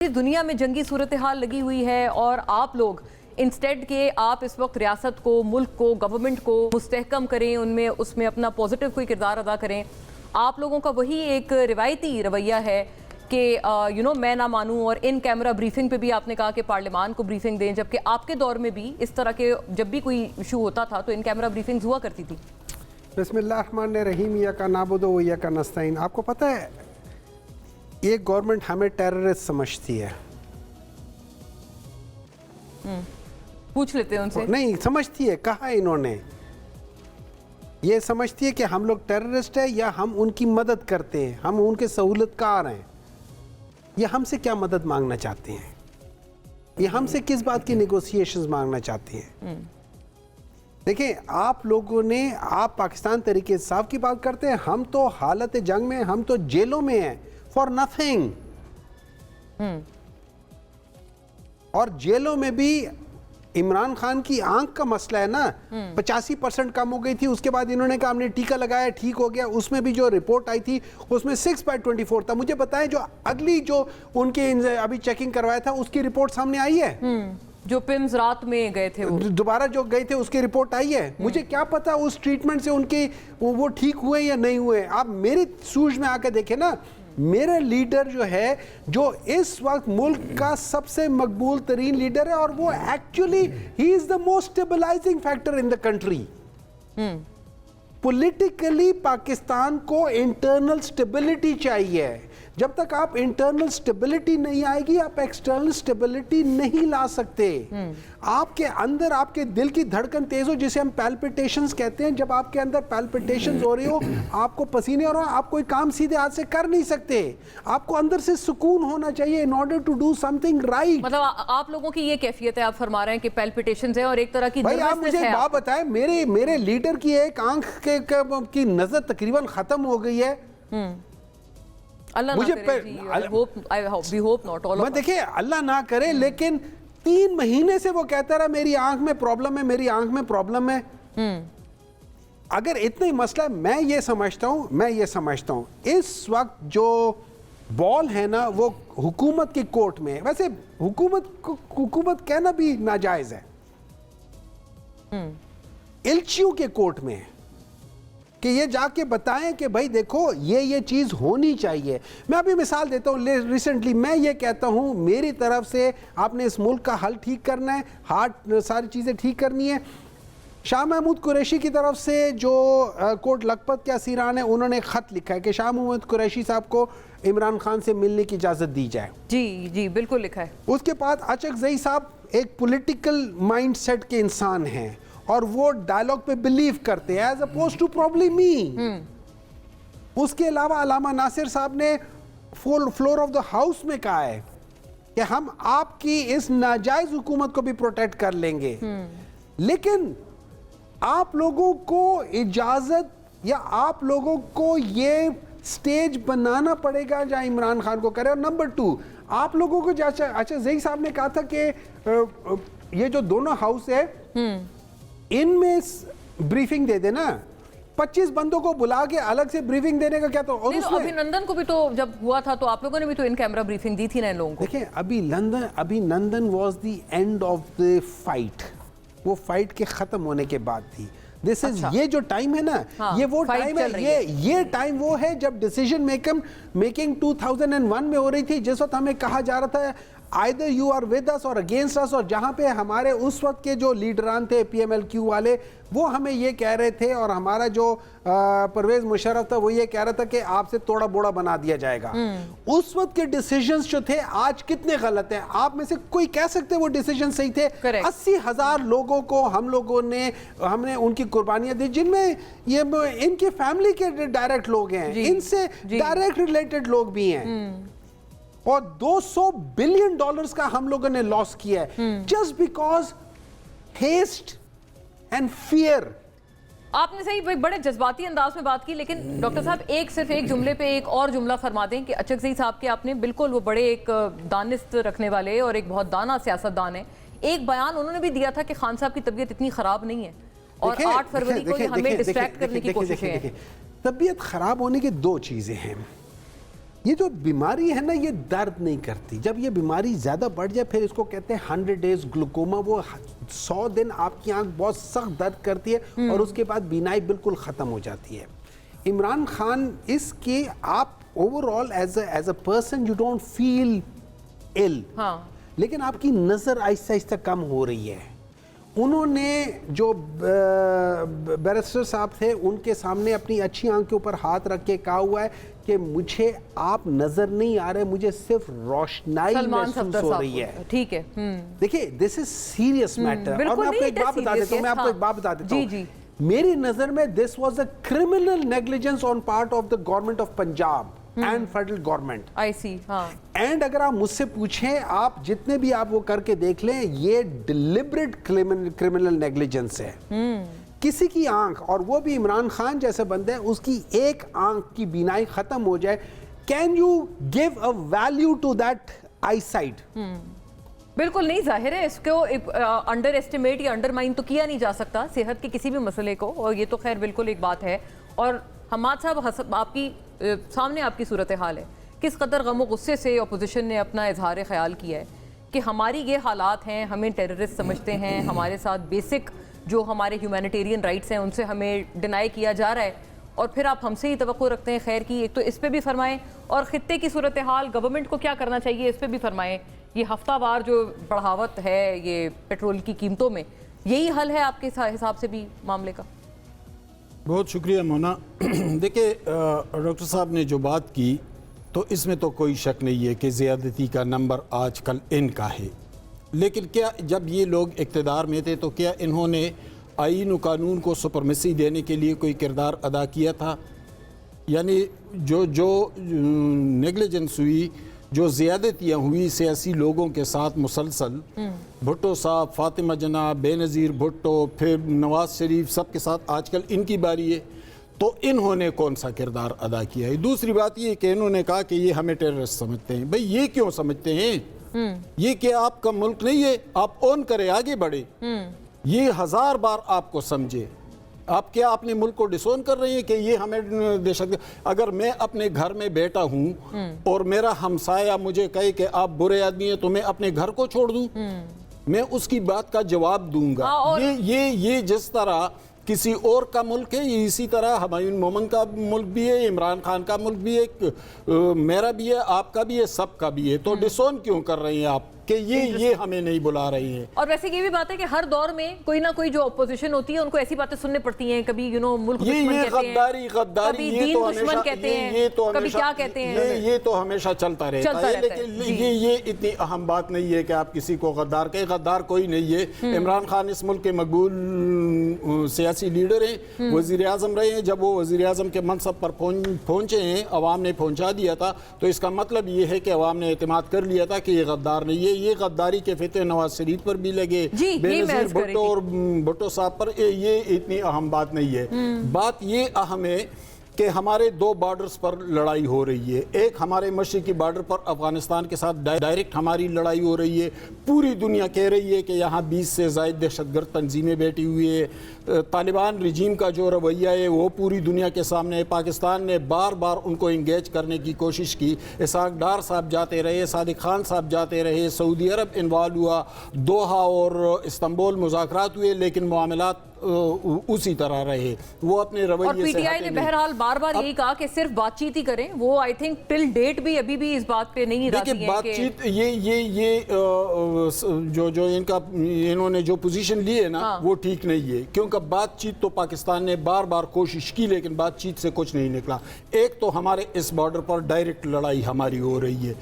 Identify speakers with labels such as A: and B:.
A: دنیا میں جنگی صورتحال لگی ہوئی ہے اور آپ لوگ انسٹیڈ کے آپ اس وقت ریاست کو، ملک کو، گورنمنٹ کو مستحکم کریں، اس میں اپنا پازیٹیو کوئی کردار ادا کریں. آپ لوگوں کا وہی ایک روایتی رویہ ہے کہ میں نہ مانوں، اور ان کیمرہ بریفنگ پہ بھی آپ نے کہا کہ پارلیمان کو بریفنگ دیں، جبکہ آپ کے دور میں بھی اس طرح کے جب بھی کوئی ایشو ہوتا تھا تو ان کیمرہ بریفنگز ہوا کرتی تھی.
B: بسم اللہ الرحمن الرحیم. ایاک نعبد و ایاک نستعین. آپ کو پتہ ہے یہ گورنمنٹ ہمیں ٹیررسٹ سمجھتی ہے.
A: پوچھ لیتے ہیں ان سے. نہیں
B: سمجھتی ہے، کہا انہوں نے یہ سمجھتی ہے کہ ہم لوگ ٹیررسٹ ہیں یا ہم ان کی مدد کرتے ہیں، ہم ان کے سہولت کار ہیں. یہ ہم سے کیا مدد مانگنا چاہتے ہیں؟ یہ ہم سے کس بات کی نیگوسیشنز مانگنا چاہتے ہیں؟ دیکھیں آپ لوگوں نے، آپ پاکستان تحریک انصاف کی بات کرتے ہیں، ہم تو حالت جنگ میں، ہم تو جیلوں میں ہیں فار نتھنگ. اور جیلوں میں بھی عمران خان کی آنکھ کا مسئلہ ہے نا، 85% کم ہو گئی تھی. اس کے بعد انہوں نے کہا ہم نے ٹیکہ لگایا، ٹھیک ہو گیا. اس میں بھی جو رپورٹ آئی تھی اس میں 6/24 تھا. مجھے بتائیں جو اگلی جو ان کے ابھی چیکنگ کروایا تھا اس کی رپورٹ سامنے آئی ہے؟
A: جو پمز رات میں گئے تھے،
B: دوبارہ جو گئے تھے اس کی رپورٹ آئی ہے؟ مجھے کیا پتا اس ٹریٹمنٹ سے ان کے وہ ٹھیک ہوئے یا نہیں ہوئے. آپ میری سوچ میں آ کے دیکھیں نا، میرے لیڈر جو ہے، جو اس وقت ملک کا سب سے مقبول ترین لیڈر ہے، اور وہ actually he is the most stabilising factor in the country. Politically Pakistan کو انٹرنل سٹیبلٹی چاہیے. جب تک آپ انٹرنل سٹیبلٹی نہیں آئے گی آپ ایکسٹرنل سٹیبلٹی نہیں لا سکتے. آپ کے اندر آپ کے دل کی دھڑکن تیز ہو، جسے ہم پیلپیٹیشنز کہتے ہیں. جب آپ کے اندر پیلپیٹیشنز ہو رہی ہو، آپ کو پسینے ہو رہے ہو، آپ کوئی کام سیدھے ہاتھ سے کر نہیں سکتے. آپ کو اندر سے سکون ہونا چاہیے in order to do something right.
A: مطلب آپ لوگوں کی یہ کیفیت ہے، آپ فرما رہے ہیں کہ پیلپیٹیشنز ہے اور ایک طرح کی
B: بھائی. آپ مجھے بات بتائیں، میرے لیڈر کی ایک آنکھ کی نظر تقریباً ختم ہو گئی ہے. دیکھیں اللہ نہ کرے، لیکن 3 مہینے سے وہ کہتا رہا میری آنکھ میں پرابلم ہے، میری آنکھ میں پرابلم ہے. اگر اتنا ہی مسئلہ ہے، میں یہ سمجھتا ہوں اس وقت جو بال ہے نا وہ حکومت کی کورٹ میں. ویسے حکومت کہنا بھی ناجائز ہے، ایلچیوں کے کورٹ میں، کہ یہ جا کے بتائیں کہ بھائی دیکھو یہ چیز ہونی چاہیے. میں ابھی مثال دیتا ہوں. ریسنٹلی میں یہ کہتا ہوں میری طرف سے آپ نے اس ملک کا حل ٹھیک کرنا ہے، ساری چیزیں ٹھیک کرنی ہے. شاہ محمود قریشی کی طرف سے جو کوٹ لکھپت کے اسیران ہیں، انہوں نے ایک خط لکھا ہے کہ شاہ محمود قریشی صاحب کو عمران خان سے ملنے کی اجازت دی جائے.
A: جی بالکل لکھا ہے. اس
B: کے بعد اچکزئی صاحب ایک پولیٹیکل مائنڈ سیٹ کے انسان ہیں اور وہ ڈائلاگ پہ بلیو کرتے ہیں ایز اپوز ٹو پرابلی می. اس کے علاوہ علامہ ناصر صاحب نے فلور آف دا ہاؤس میں کہا ہے کہ ہم آپ کی اس ناجائز حکومت کو بھی پروٹیکٹ کر لیں گے. لیکن آپ لوگوں کو اجازت یا آپ لوگوں کو یہ سٹیج بنانا پڑے گا جہاں عمران خان کو کرے. اور نمبر 2 آپ لوگوں کو اچھا زئی صاحب نے کہا تھا کہ یہ جو دونوں ہاؤس ہے ان میں بریفنگ دے دینا. 25 بندوں کو بلا کے الگ سے بریفنگ دینے کا کیا تو. اور
A: ابھی لندن کو بھی تو جب ہوا تھا تو آپ لوگوں نے بھی تو ان کیمرہ بریفنگ دی تھی نا ان لوگوں کو.
B: دیکھیں ابھی London was the end of the fight. وہ فائٹ کے ختم ہونے کے بعد تھی. یہ جو ٹائم ہے نا، یہ وہ ٹائم ہے، یہ ٹائم وہ ہے جب ڈیسیژن میکنگ 2001 میں ہو رہی تھی، جس وقت ہمیں کہا جا رہا تھا either you are with us or against us. اور جہاں پہ ہمارے اس وقت کے جو لیڈران تھے PMLQ والے، وہ ہمیں یہ کہہ رہے تھے، اور ہمارا جو پرویز مشرف تھا وہ یہ کہہ رہا تھا کہ آپ سے توڑا بوڑا بنا دیا جائے گا. اس وقت کے ڈیسیژنز جو تھے آج کتنے غلط ہیں؟ آپ میں سے کوئی کہہ سکتے وہ ڈیسیژن صحیح تھے؟ 80,000 لوگوں کو ہم نے ان کی قربانیاں دی، جن میں یہ ان کی فیملی کے ڈائریکٹ لوگ ہیں، ان سے ڈائریکٹ ریلیٹڈ لوگ بھی ہیں. اور $200 بلین کا ہم لوگوں نے لاس کیا ہے just because haste and fair.
A: آپ نے صحیح بڑے جذباتی انداز میں بات کی، لیکن ڈاکٹر صاحب صرف ایک جملے پہ ایک اور جملہ فرما دیں کہ اچکزئی صاحب کے آپ نے بالکل وہ بڑے ایک دانست رکھنے والے اور ایک بہت دانا سیاستدان ہیں. ایک بیان انہوں نے بھی دیا تھا کہ خان صاحب کی طبیعت اتنی خراب نہیں ہے اور 8 فروری کو ہمیں ڈسٹریکٹ کرنے کی کوششیں ہیں.
B: طبیعت خراب ہونے کی 2 چیزیں ہیں. یہ جو بیماری ہے نا یہ درد نہیں کرتی. جب یہ بیماری زیادہ بڑھ جائے پھر اس کو کہتے ہیں 100 days گلوکوما. وہ 100 دن آپ کی آنکھ بہت سخت درد کرتی ہے اور اس کے بعد بینائی بالکل ختم ہو جاتی ہے. عمران خان اس کے آپ overall as a person you don't feel ill, لیکن آپ کی نظر آہستہ آہستہ کم ہو رہی ہے. انہوں نے جو بیرسٹر صاحب تھے ان کے سامنے اپنی اچھی آنکھ کے اوپر ہاتھ رکھ کے کہا ہوا ہے کہ مجھے آپ نظر نہیں آ رہے, مجھے صرف روشنائی محسوس ہو رہی ہے.
A: ٹھیک ہے,
B: دیکھیے دس از سیریس میٹر. اور میں آپ کو ایک بات بتا دیتا ہوں, میری نظر میں this was a criminal negligence on part of the government of Punjab and federal government.
A: I see.
B: And اگر آپ مجھ سے پوچھیں, آپ جتنے بھی آپ وہ کر کے دیکھ لیں, یہ ڈیلیبریٹ کرمنل نیگلیجنس ہے. کسی کی آنکھ, اور وہ بھی عمران خان جیسے بندے, اس کی ایک آنکھ کی بینائی ختم ہو جائے, can you give a value to that eyesight?
A: بالکل نہیں. ظاہر ہے اس کو انڈر ایسٹیمیٹ یا انڈر مائن تو کیا نہیں جا سکتا صحت کے کسی بھی مسئلے کو, اور یہ تو خیر بالکل ایک بات ہے. اور حماد صاحب آپ کی سامنے آپ کی صورتحال ہے, کس قدر غم و غصے سے اپوزیشن نے اپنا اظہار خیال کیا ہے کہ ہماری یہ حالات ہیں, ہمیں ٹیررسٹ سمجھتے ہیں, ہمارے ساتھ بیسک جو ہمارے ہیومینیٹیرین رائٹس ہیں ان سے ہمیں ڈینائی کیا جا رہا ہے, اور پھر آپ ہم سے ہی توقع رکھتے ہیں خیر کی. ایک تو اس پہ بھی فرمائیں, اور خطے کی صورتحال گورنمنٹ کو کیا کرنا چاہیے اس پہ بھی فرمائیں. یہ ہفتہ وار جو بڑھاوت ہے یہ پیٹرول کی قیمتوں میں, یہی حل ہے آپ کے حساب سے بھی معاملے کا؟
C: بہت شکریہ مونا. دیکھیں ڈاکٹر صاحب نے جو بات کی تو اس میں تو کوئی شک نہیں ہے کہ زیادتی کا نمبر آج کل ان کا ہے, لیکن کیا جب یہ لوگ اقتدار میں تھے تو کیا انہوں نے آئین و قانون کو سپرمیسی دینے کے لیے کوئی کردار ادا کیا تھا؟ یعنی جو نیگلیجنس ہوئی, جو زیادتیاں ہوئی سیاسی لوگوں کے ساتھ مسلسل, بھٹو صاحب, فاطمہ جناح, بے نظیر بھٹو, پھر نواز شریف, سب کے ساتھ آج کل ان کی باری ہے, تو انہوں نے کون سا کردار ادا کیا ہے؟ دوسری بات یہ کہ انہوں نے کہا کہ یہ ہمیں ٹیررسٹ سمجھتے ہیں. بھئی یہ کیوں سمجھتے ہیں؟ یہ کہ آپ کا ملک نہیں ہے, آپ اون کرے, آگے بڑھے. یہ 1000 بار آپ کو سمجھے. آپ کیا اپنے ملک کو ڈسون کر رہے ہیں کہ یہ ہمیں دہشت؟ اگر میں اپنے گھر میں بیٹا ہوں اور میرا ہمسایہ مجھے کہے کہ آپ برے آدمی ہیں تو میں اپنے گھر کو چھوڑ دوں؟ میں اس کی بات کا جواب دوں گا. یہ جس طرح کسی اور کا ملک ہے, یہ اسی طرح ہمایون مومن کا ملک بھی ہے, عمران خان کا ملک بھی ہے, میرا بھی ہے, آپ کا بھی ہے, سب کا بھی ہے. تو ڈسون کیوں کر رہے ہیں آپ کہ یہ ہمیں نہیں بلا رہی ہیں؟
A: اور ویسے یہ بھی بات ہے کہ ہر دور میں کوئی نہ کوئی جو اپوزیشن ہوتی ہے ان کو ایسی باتیں سننے پڑتی ہیں, کبھی ملک دشمن کہتے ہیں, کبھی دین دشمن کہتے ہیں, کبھی کیا کہتے ہیں.
C: یہ تو ہمیشہ چلتا رہتا ہے, لیکن یہ اتنی اہم بات نہیں ہے کہ آپ کسی کو غدار کہیں. غدار کوئی نہیں ہے. عمران خان اس ملک کے مقبول سیاسی لیڈر ہیں, وزیر اعظم رہے ہیں. جب وہ وزیر اعظم کے منصب پر پہنچے ہیں, عوام نے پہنچا دیا تھا, تو اس کا مطلب یہ ہے کہ عوام نے اعتماد کر لیا تھا کہ یہ غدار نہیں ہے. یہ غداری کے فتوے نواز شریف پر بھی لگے, بے نظیر بھٹو اور بھٹو صاحب پر. یہ اتنی اہم بات نہیں ہے. بات یہ اہم ہے کہ ہمارے 2 بارڈرز پر لڑائی ہو رہی ہے. ایک ہمارے مشرقی بارڈر پر افغانستان کے ساتھ ڈائریکٹ ہماری لڑائی ہو رہی ہے. پوری دنیا کہہ رہی ہے کہ یہاں 20 سے زائد دہشت گرد تنظیمیں بیٹھی ہوئی ہے. طالبان رجیم کا جو رویہ ہے وہ پوری دنیا کے سامنے ہے. پاکستان نے بار بار ان کو انگیج کرنے کی کوشش کی. اسحاق ڈار صاحب جاتے رہے, صادق خان صاحب جاتے رہے, سعودی عرب انوالو ہوا, دوحہ اور استنبول مذاکرات ہوئے, لیکن معاملات اسی طرح رہے. وہ اپنے رویے سے
A: اور پی ٹی آئی نے بہرحال بار بار یہی کہا کہ صرف بات چیت ہی کریں. وہ آئی تھنک ٹل ڈیٹ بھی ابھی بھی اس بات پہ نہیں راضی ہیں.
C: بات چیت یہ جو انہوں نے جو پوزیشن لی ہے نا وہ ٹھیک نہیں ہے, کیونکہ بات چیت تو پاکستان نے بار بار کوشش کی لیکن بات چیت سے کچھ نہیں نکلا. ایک تو ہمارے اس بارڈر پر ڈائریکٹ لڑائی ہماری ہو رہی ہے,